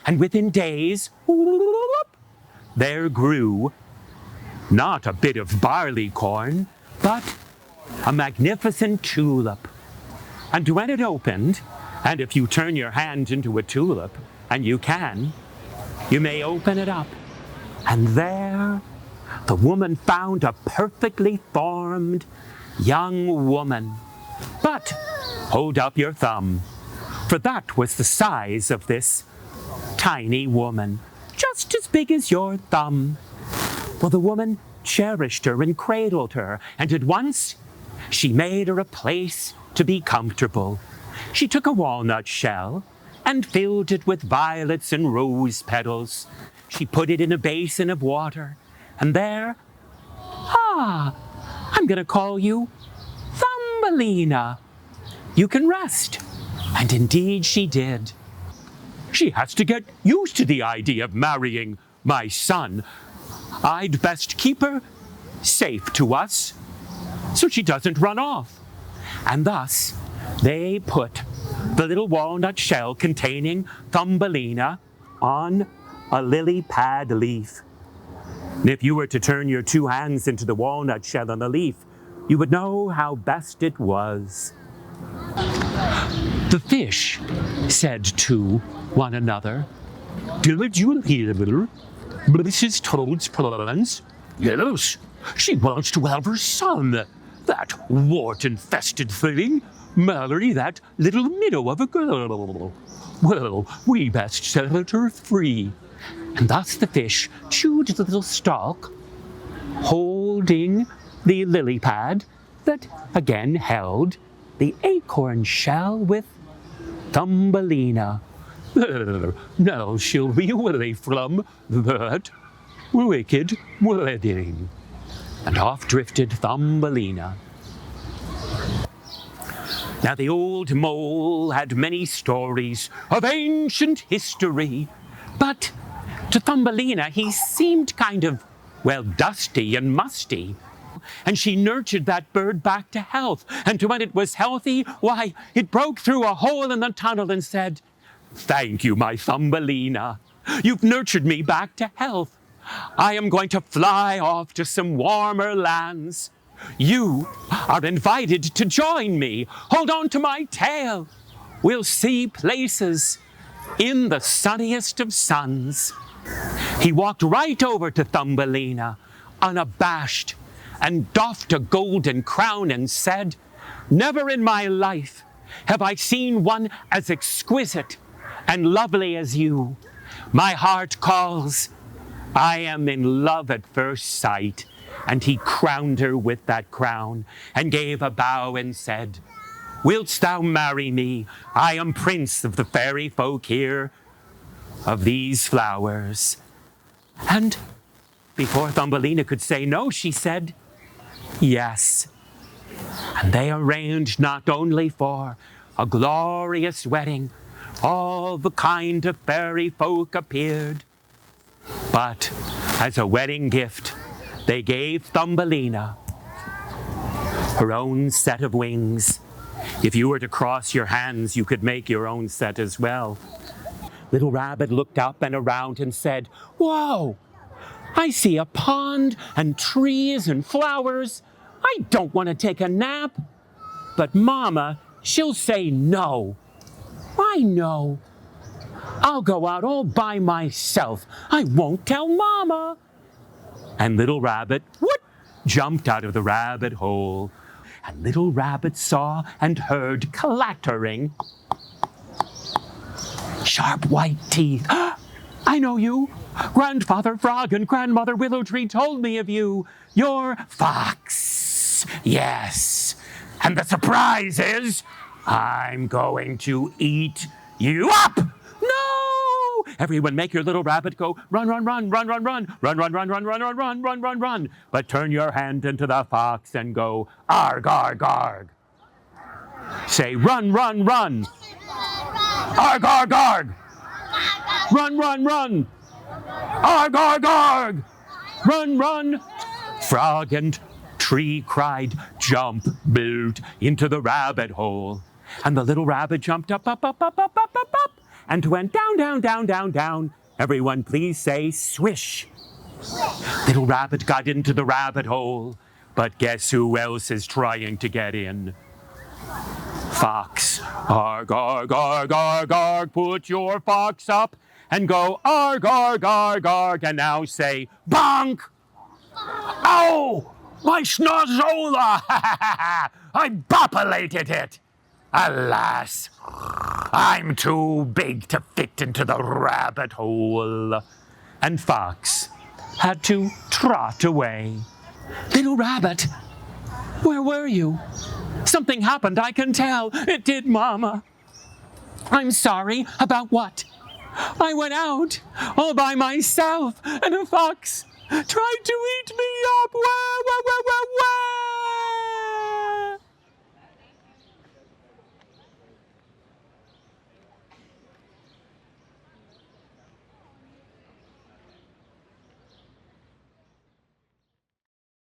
and within days, there grew not a bit of barley corn, but a magnificent tulip. And when it opened, and if you turn your hand into a tulip, and you can, you may open it up, and there the woman found a perfectly formed young woman. But hold up your thumb, for that was the size of this tiny woman, just as big as your thumb. Well, the woman cherished her and cradled her, and at once she made her a place to be comfortable. She took a walnut shell and filled it with violets and rose petals. She put it in a basin of water, and there, I'm going to call you Thumbelina. You can rest. And indeed she did. She has to get used to the idea of marrying my son. I'd best keep her safe to us so she doesn't run off. And thus, they put the little walnut shell containing Thumbelina on a lily pad leaf. And if you were to turn your two hands into the walnut shell on the leaf, you would know how best it was. The fish said to one another, "Did you hear Mrs. Toad's plans? Yes, she wants to have her son, that wart-infested thing, marry that little minnow of a girl. Well, we best set her free." And thus the fish chewed the little stalk, holding the lily pad that again held the acorn shell with Thumbelina. Now she'll be away from that wicked wedding. And off drifted Thumbelina. Now the old mole had many stories of ancient history, but to Thumbelina he seemed kind of, dusty and musty. And she nurtured that bird back to health. And when it was healthy, why, it broke through a hole in the tunnel and said, "Thank you, my Thumbelina. You've nurtured me back to health. I am going to fly off to some warmer lands. You are invited to join me. Hold on to my tail. We'll see places in the sunniest of suns." He walked right over to Thumbelina, unabashed, and doffed a golden crown and said, "Never in my life have I seen one as exquisite and lovely as you. My heart calls. I am in love at first sight." And he crowned her with that crown and gave a bow and said, "Wilt thou marry me? I am prince of the fairy folk here, of these flowers." And before Thumbelina could say no, she said, "Yes." And they arranged not only for a glorious wedding, all the kind of fairy folk appeared, but as a wedding gift, they gave Thumbelina her own set of wings. If you were to cross your hands, you could make your own set as well. Little Rabbit looked up and around and said, "Whoa! I see a pond and trees and flowers. I don't want to take a nap." But Mama, she'll say no. I know. I'll go out all by myself. I won't tell Mama. And Little Rabbit, jumped out of the rabbit hole. And Little Rabbit saw and heard clattering sharp white teeth. "I know you. Grandfather Frog and Grandmother Willow Tree told me of you. You're Fox. Yes. And the surprise is, I'm going to eat you up." No! Everyone make your little rabbit go, "Run, run, run, run, run, run, run, run, run, run, run, run, run, run, run, run." But turn your hand into the fox and go, "Arg, arg, arg." Say, "Run, run, run." Arg, arg, arg. Run, run, run. Arg, arg, arg. Run, run. Frog and Tree cried, "Jump, build into the rabbit hole." And the little rabbit jumped up, up, up, up, up, up, up, up, and went down, down, down, down, down. Everyone please say swish. Little rabbit got into the rabbit hole, but guess who else is trying to get in? Fox. Arg, arg, arg, arg, arg, put your fox up and go arg, arg, arg, arg, and now say bonk. Ow! My schnozola! I boppulated it! Alas, I'm too big to fit into the rabbit hole. And Fox had to trot away. Little rabbit, where were you? Something happened, I can tell. It did, Mama. I'm sorry. About what? I went out all by myself, and a fox tried to eat me up. Where?